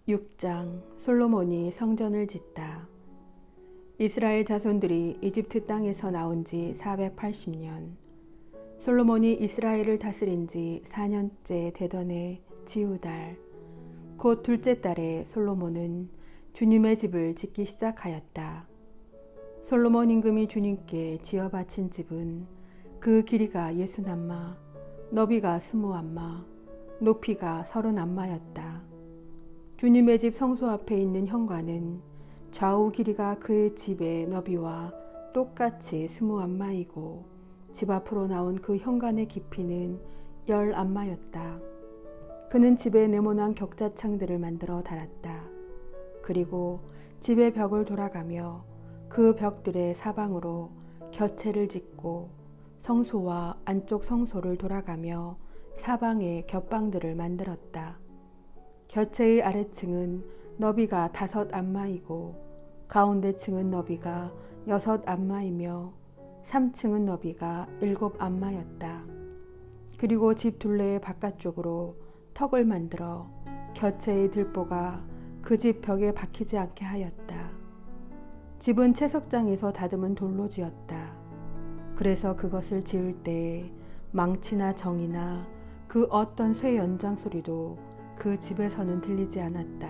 6장 솔로몬이 성전을 짓다. 이스라엘 자손들이 이집트 땅에서 나온 지 480년, 솔로몬이 이스라엘을 다스린 지 4년째 되던 해 지우달, 곧 둘째 달에 솔로몬은 주님의 집을 짓기 시작하였다. 솔로몬 임금이 주님께 지어 바친 집은 그 길이가 60안마, 너비가 20안마, 높이가 30안마였다. 주님의 집 성소 앞에 있는 현관은 좌우 길이가 그 집의 너비와 똑같이 20안마이고 집 앞으로 나온 그 현관의 깊이는 10안마였다. 그는 집에 네모난 격자창들을 만들어 달았다. 그리고 집의 벽을 돌아가며 그 벽들의 사방으로 곁채를 짓고 성소와 안쪽 성소를 돌아가며 사방에 겹방들을 만들었다. 곁체의 아래층은 너비가 5안마이고 가운데 층은 너비가 6안마이며 3층은 너비가 7안마였다. 그리고 집 둘레의 바깥쪽으로 턱을 만들어 곁체의 들보가 그 집 벽에 박히지 않게 하였다. 집은 채석장에서 다듬은 돌로 지었다. 그래서 그것을 지을 때에 망치나 정이나 그 어떤 쇠 연장 소리도 그 집에서는 들리지 않았다.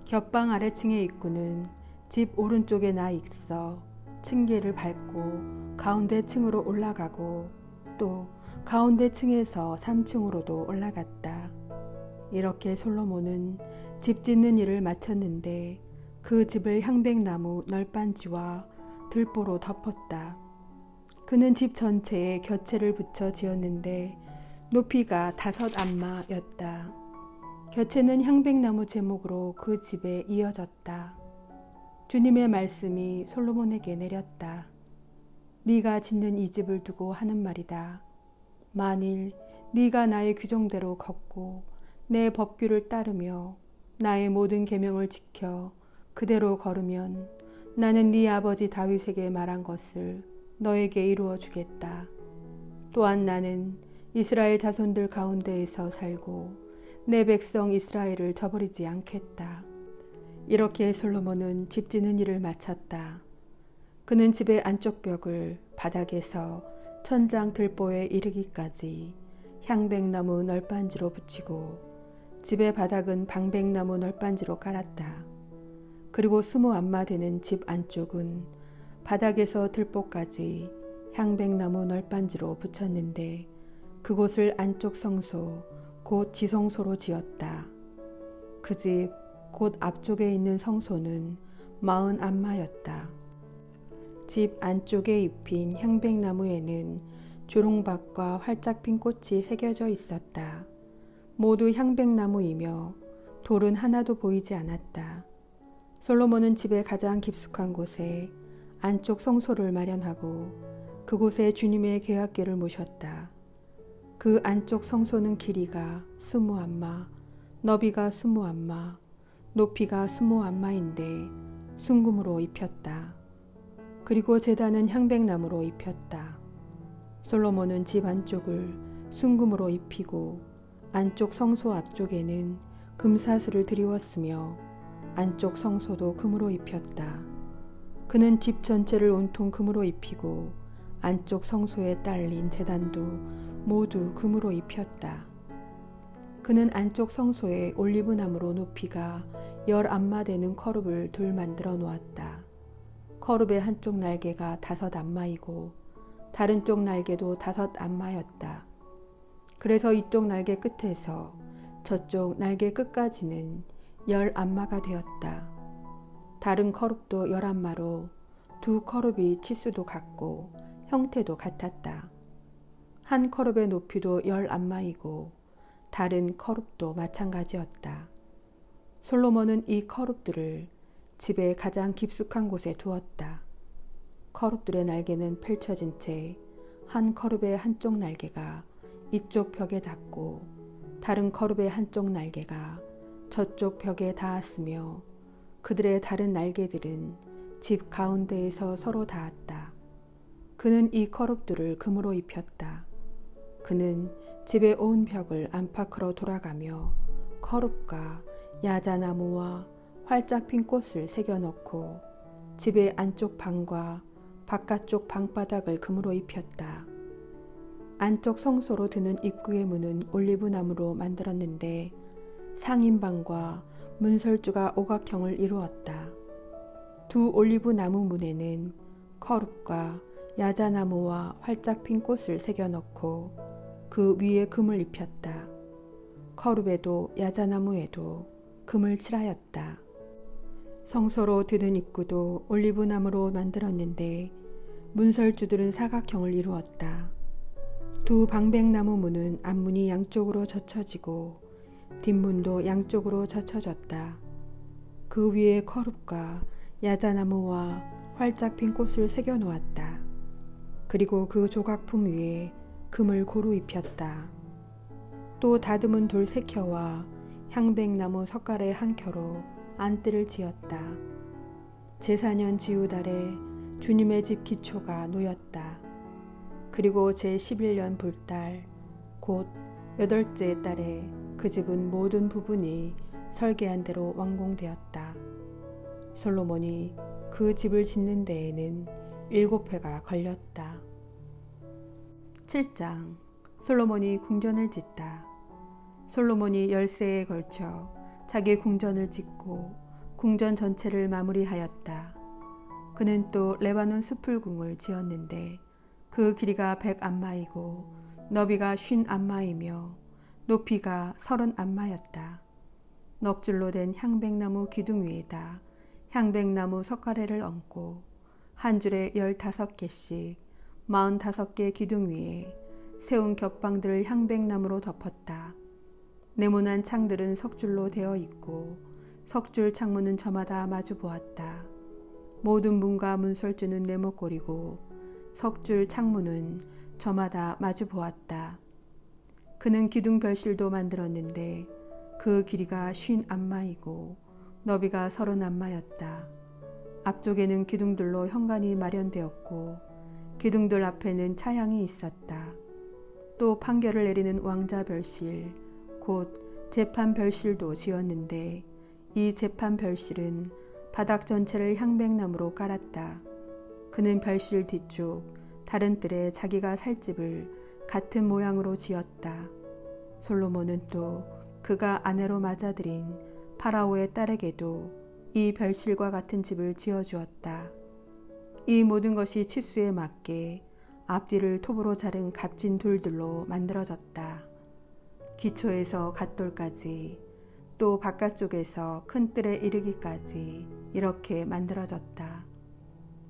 겹방 아래층의 입구는 집 오른쪽에 나 있어 층계를 밟고 가운데 층으로 올라가고 또 가운데 층에서 3층으로도 올라갔다. 이렇게 솔로몬은 집 짓는 일을 마쳤는데 그 집을 향백나무 널빤지와 들보로 덮었다. 그는 집 전체에 곁체를 붙여 지었는데 높이가 5안마였다. 곁체는 향백나무 제목으로 그 집에 이어졌다. 주님의 말씀이 솔로몬에게 내렸다. 네가 짓는 이 집을 두고 하는 말이다. 만일 네가 나의 규정대로 걷고 내 법규를 따르며 나의 모든 계명을 지켜 그대로 걸으면 나는 네 아버지 다윗에게 말한 것을 너에게 이루어 주겠다. 또한 나는 이스라엘 자손들 가운데에서 살고 내 백성 이스라엘을 저버리지 않겠다. 이렇게 솔로몬은 집 짓는 일을 마쳤다. 그는 집의 안쪽 벽을 바닥에서 천장 들보에 이르기까지 향백나무 널빤지로 붙이고 집의 바닥은 방백나무 널빤지로 깔았다. 그리고 20안마 되는 집 안쪽은 바닥에서 들보까지 향백나무 널빤지로 붙였는데 그곳을 안쪽 성소 곧 지성소로 지었다. 그 집 곧 앞쪽에 있는 성소는 40안마였다. 집 안쪽에 입힌 향백나무에는 조롱박과 활짝 핀 꽃이 새겨져 있었다. 모두 향백나무이며 돌은 하나도 보이지 않았다. 솔로몬은 집의 가장 깊숙한 곳에 안쪽 성소를 마련하고 그곳에 주님의 계약궤를 모셨다. 그 안쪽 성소는 길이가 20안마, 너비가 20안마, 높이가 20안마인데 순금으로 입혔다. 그리고 제단은 향백나무로 입혔다. 솔로몬은 집 안쪽을 순금으로 입히고 안쪽 성소 앞쪽에는 금사슬을 드리웠으며 안쪽 성소도 금으로 입혔다. 그는 집 전체를 온통 금으로 입히고 안쪽 성소에 딸린 제단도 모두 금으로 입혔다. 그는 안쪽 성소에 올리브나무로 높이가 10안마 되는 커룹을 둘 만들어 놓았다. 커룹의 한쪽 날개가 5안마이고 다른 쪽 날개도 5안마였다. 그래서 이쪽 날개 끝에서 저쪽 날개 끝까지는 10안마가 되었다. 다른 커룹도 10안마로 두 커룹이 치수도 같고 형태도 같았다. 한 커룹의 높이도 10안마이고 다른 커룹도 마찬가지였다. 솔로몬은 이 커룹들을 집의 가장 깊숙한 곳에 두었다. 커룹들의 날개는 펼쳐진 채 한 커룹의 한쪽 날개가 이쪽 벽에 닿고 다른 커룹의 한쪽 날개가 저쪽 벽에 닿았으며 그들의 다른 날개들은 집 가운데에서 서로 닿았다. 그는 이 커룹들을 금으로 입혔다. 그는 집의 온 벽을 안팎으로 돌아가며 커룹과 야자나무와 활짝 핀 꽃을 새겨넣고 집의 안쪽 방과 바깥쪽 방바닥을 금으로 입혔다. 안쪽 성소로 드는 입구의 문은 올리브나무로 만들었는데 상인방과 문설주가 오각형을 이루었다. 두 올리브나무 문에는 커룹과 야자나무와 활짝 핀 꽃을 새겨넣고 그 위에 금을 입혔다. 커룹에도 야자나무에도 금을 칠하였다. 성소로 드는 입구도 올리브나무로 만들었는데 문설주들은 사각형을 이루었다. 두 방백나무 문은 앞문이 양쪽으로 젖혀지고 뒷문도 양쪽으로 젖혀졌다. 그 위에 커룹과 야자나무와 활짝 핀 꽃을 새겨 놓았다. 그리고 그 조각품 위에 금을 고루 입혔다. 또 다듬은 돌 3켜와 향백나무 석가래 1켜로 안뜰을 지었다. 제4년 지우달에 주님의 집 기초가 놓였다. 그리고 제11년 불달 곧 8째 달에 그 집은 모든 부분이 설계한 대로 완공되었다. 솔로몬이 그 집을 짓는 데에는 7해가 걸렸다. 7장 솔로몬이 궁전을 짓다. 솔로몬이 10세에 걸쳐 자기 궁전을 짓고 궁전 전체를 마무리하였다. 그는 또 레바논 수풀궁을 지었는데 그 길이가 100안마이고 너비가 50안마이며 높이가 30안마였다. 넋줄로 된 향백나무 기둥 위에다 향백나무 석가래를 얹고 한 줄에 15개씩 45개 기둥 위에 세운 겹방들을 향백나무로 덮었다. 네모난 창들은 석줄로 되어 있고 석줄 창문은 저마다 마주 보았다. 모든 문과 문설주는 네모꼴이고 석줄 창문은 저마다 마주 보았다. 그는 기둥 별실도 만들었는데 그 길이가 50안마이고 너비가 30안마였다. 앞쪽에는 기둥들로 현관이 마련되었고 기둥들 앞에는 차양이 있었다. 또 판결을 내리는 왕자 별실 곧 재판 별실도 지었는데 이 재판 별실은 바닥 전체를 향백나무로 깔았다. 그는 별실 뒤쪽 다른 뜰에 자기가 살 집을 같은 모양으로 지었다. 솔로몬은 또 그가 아내로 맞아들인 파라오의 딸에게도 이 별실과 같은 집을 지어주었다. 이 모든 것이 치수에 맞게 앞뒤를 톱으로 자른 값진 돌들로 만들어졌다. 기초에서 갓돌까지 또 바깥쪽에서 큰 뜰에 이르기까지 이렇게 만들어졌다.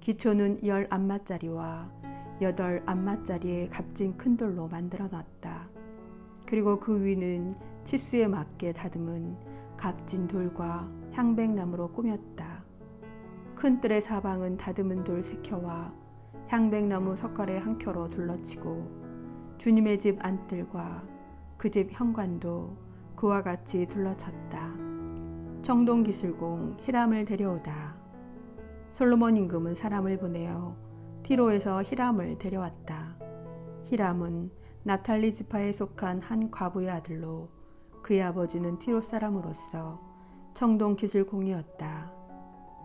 기초는 10안마짜리와 8안마짜리의 값진 큰 돌로 만들어 놨다. 그리고 그 위는 치수에 맞게 다듬은 값진 돌과 향백나무로 꾸몄다. 큰 뜰의 사방은 다듬은 돌 3켜와 향백나무 석가래 1켜로 둘러치고 주님의 집 안뜰과 그 집 현관도 그와 같이 둘러쳤다. 청동기술공 히람을 데려오다. 솔로몬 임금은 사람을 보내어 티로에서 히람을 데려왔다. 히람은 naphtali 지파에 속한 한 과부의 아들로 그의 아버지는 티로 사람으로서 청동기술공이었다.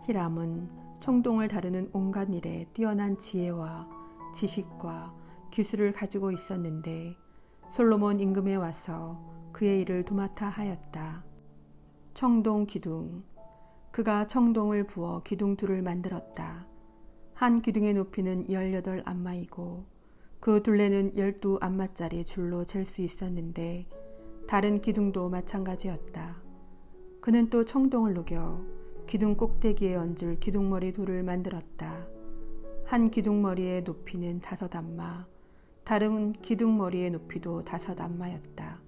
히람은 청동을 다루는 온갖 일에 뛰어난 지혜와 지식과 기술을 가지고 있었는데 솔로몬 임금에 와서 그의 일을 도맡아 하였다. 청동 기둥. 그가 청동을 부어 기둥 둘을 만들었다. 한 기둥의 높이는 18안마이고 그 둘레는 12안마짜리 줄로 잴 수 있었는데 다른 기둥도 마찬가지였다. 그는 또 청동을 녹여 기둥 꼭대기에 얹을 기둥머리 돌을 만들었다. 한 기둥머리의 높이는 5안마, 다른 기둥머리의 높이도 5안마였다.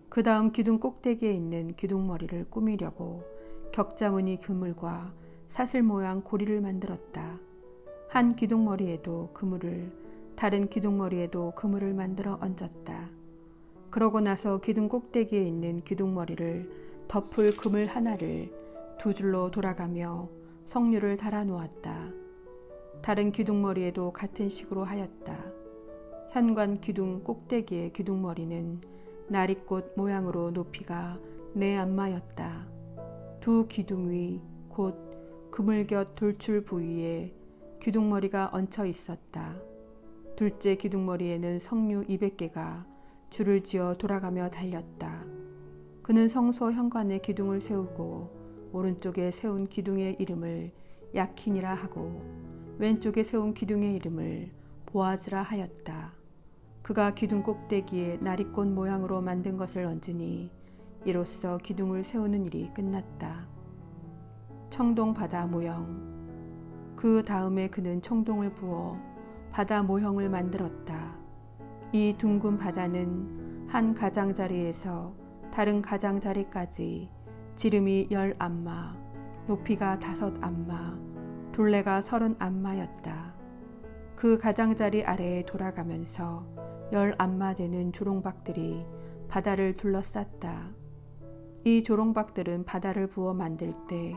그 다음 기둥 꼭대기에 있는 기둥머리를 꾸미려고 격자무늬 그물과 사슬 모양 고리를 만들었다. 한 기둥머리에도 그물을, 다른 기둥머리에도 그물을 만들어 얹었다. 그러고 나서 기둥 꼭대기에 있는 기둥머리를 덮을 그물 하나를 2줄로 돌아가며 석류를 달아 놓았다. 다른 기둥머리에도 같은 식으로 하였다. 현관 기둥 꼭대기의 기둥머리는 나리꽃 모양으로 높이가 4안마였다. 두 기둥 위 곧 그물 곁 돌출 부위에 기둥머리가 얹혀 있었다. 둘째 기둥머리에는 성류 200개가 줄을 지어 돌아가며 달렸다. 그는 성소 현관에 기둥을 세우고 오른쪽에 세운 기둥의 이름을 야킨이라 하고 왼쪽에 세운 기둥의 이름을 보아즈라 하였다. 그가 기둥 꼭대기에 나리꽃 모양으로 만든 것을 얹으니 이로써 기둥을 세우는 일이 끝났다. 청동 바다 모형. 그 다음에 그는 청동을 부어 바다 모형을 만들었다. 이 둥근 바다는 한 가장자리에서 다른 가장자리까지 지름이 10안마, 높이가 5안마, 둘레가 30안마였다. 그 가장자리 아래에 돌아가면서 10안마 되는 조롱박들이 바다를 둘러쌌다. 이 조롱박들은 바다를 부어 만들 때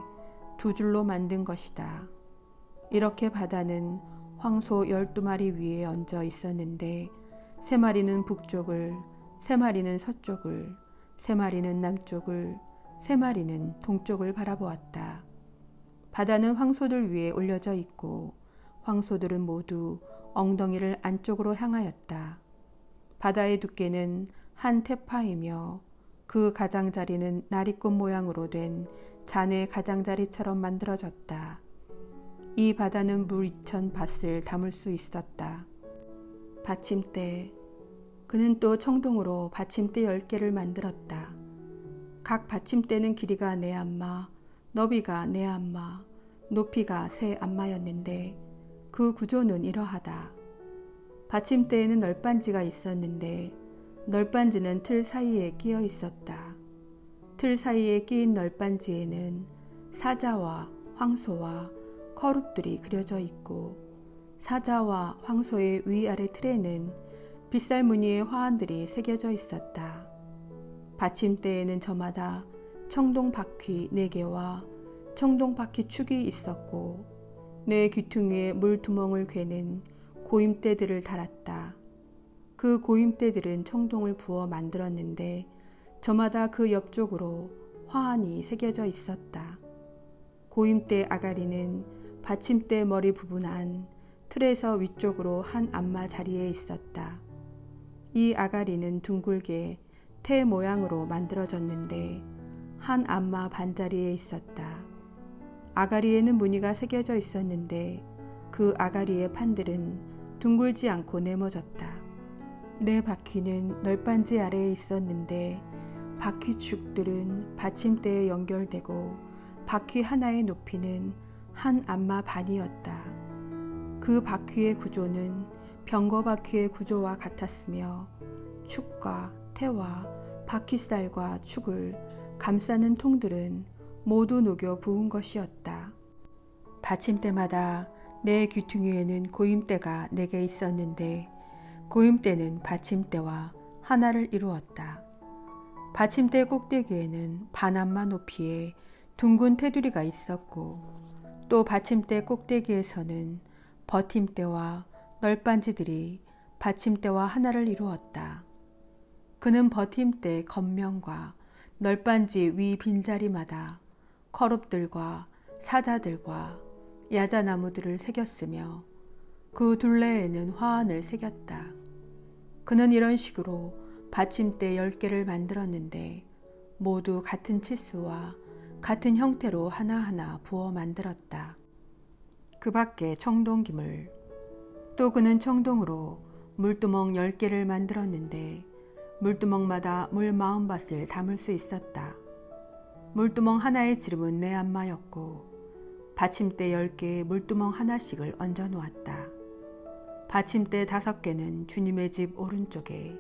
2줄로 만든 것이다. 이렇게 바다는 황소 12마리 위에 얹어 있었는데 3마리는 북쪽을, 3마리는 서쪽을, 3마리는 남쪽을, 3마리는 동쪽을 바라보았다. 바다는 황소들 위에 올려져 있고 황소들은 모두 엉덩이를 안쪽으로 향하였다. 바다의 두께는 한 테파이며 그 가장자리는 나리꽃 모양으로 된 잔의 가장자리처럼 만들어졌다. 이 바다는 물 2000밭을 담을 수 있었다. 받침대. 그는 또 청동으로 받침대 10개를 만들었다. 각 받침대는 길이가 4안마, 너비가 4안마, 높이가 3안마였는데 그 구조는 이러하다. 받침대에는 널빤지가 있었는데 널빤지는 틀 사이에 끼어 있었다. 틀 사이에 끼인 널빤지에는 사자와 황소와 커룹들이 그려져 있고 사자와 황소의 위아래 틀에는 빗살 무늬의 화환들이 새겨져 있었다. 받침대에는 저마다 청동 바퀴 4개와 청동 바퀴 축이 있었고 네 귀퉁이에 물두멍을 괴는 고임대들을 달았다. 그 고임대들은 청동을 부어 만들었는데 저마다 그 옆쪽으로 화환이 새겨져 있었다. 고임대 아가리는 받침대 머리 부분 안 틀에서 위쪽으로 한 안마 자리에 있었다. 이 아가리는 둥글게 태 모양으로 만들어졌는데 한 안마 반자리에 있었다. 아가리에는 무늬가 새겨져 있었는데 그 아가리의 판들은 둥글지 않고 네모졌다. 네 바퀴는 널빤지 아래에 있었는데 바퀴축들은 받침대에 연결되고 바퀴 하나의 높이는 한 안마 반이었다. 그 바퀴의 구조는 병거 바퀴의 구조와 같았으며 축과 태와 바퀴살과 축을 감싸는 통들은 모두 녹여 부은 것이었다. 받침대마다 네 귀퉁이에는 고임대가 4개 있었는데 고임대는 받침대와 하나를 이루었다. 받침대 꼭대기에는 반안마 높이의 둥근 테두리가 있었고 또 받침대 꼭대기에서는 버팀대와 널빤지들이 받침대와 하나를 이루었다. 그는 버팀대 겉면과 널빤지 위 빈자리마다 커룹들과 사자들과 야자나무들을 새겼으며 그 둘레에는 화환을 새겼다. 그는 이런 식으로 받침대 10개를 만들었는데 모두 같은 치수와 같은 형태로 하나하나 부어 만들었다. 그 밖에 청동기물. 또 그는 청동으로 물두멍 10개를 만들었는데 물두멍마다 물 40밭을 담을 수 있었다. 물두멍 하나의 지름은 4안마였고 받침대 10개에 물두멍 하나씩을 얹어 놓았다. 받침대 5개는 주님의 집 오른쪽에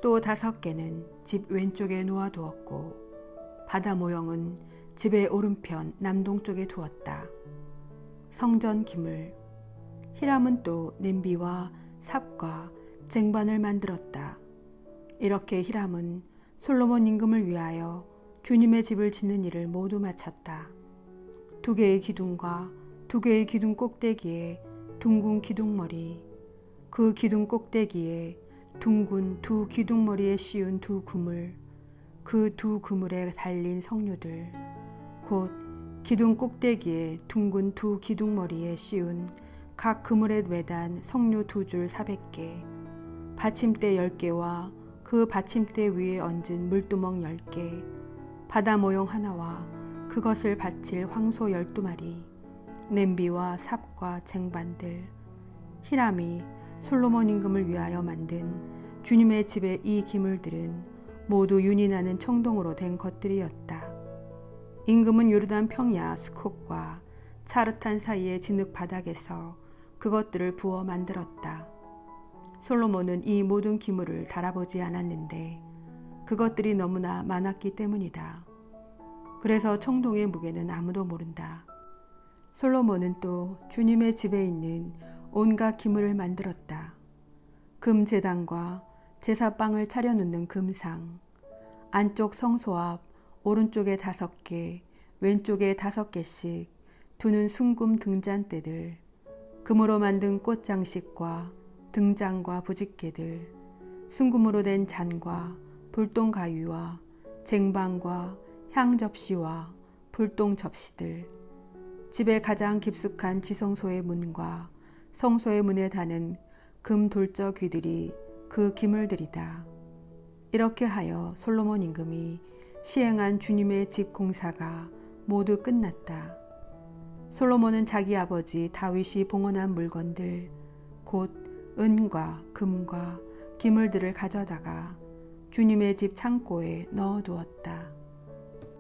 또 5개는 집 왼쪽에 놓아두었고 바다 모형은 집의 오른편 남동쪽에 두었다. 성전 기물. 히람은 또 냄비와 삽과 쟁반을 만들었다. 이렇게 히람은 솔로몬 임금을 위하여 주님의 집을 짓는 일을 모두 마쳤다. 2개의 기둥과 2개의 기둥 꼭대기에 둥근 기둥머리, 그 기둥 꼭대기에 둥근 2 기둥머리에 씌운 2 그물, 그 2 그물에 달린 성류들, 곧 기둥 꼭대기에 둥근 두 기둥머리에 씌운 각 그물에 매단 석류 2줄 400개, 받침대 10개와 그 받침대 위에 얹은 물두멍 10개, 바다 모형 하나와 그것을 받칠 황소 12마리, 냄비와 삽과 쟁반들, 히람이 솔로몬 임금을 위하여 만든 주님의 집의 이 기물들은 모두 윤이 나는 청동으로 된 것들이었다. 임금은 요르단 평야 스콧과 차르탄 사이의 진흙 바닥에서 그것들을 부어 만들었다. 솔로몬은 이 모든 기물을 달아보지 않았는데 그것들이 너무나 많았기 때문이다. 그래서 청동의 무게는 아무도 모른다. 솔로몬은 또 주님의 집에 있는 온갖 기물을 만들었다. 금 제단과 제사빵을 차려놓는 금상, 안쪽 성소 앞 오른쪽에 5개, 왼쪽에 5개씩 두는 순금 등잔대들, 금으로 만든 꽃장식과 등잔과 부집개들, 순금으로 된 잔과 불똥 가위와 쟁반과 향접시와 불똥 접시들, 집의 가장 깊숙한 지성소의 문과 성소의 문에 다는 금 돌저 귀들이 그 기물들이다. 이렇게 하여 솔로몬 임금이 시행한 주님의 집 공사가 모두 끝났다. 솔로몬은 자기 아버지 다윗이 봉헌한 물건들, 곧 은과 금과 기물들을 가져다가 주님의 집 창고에 넣어두었다.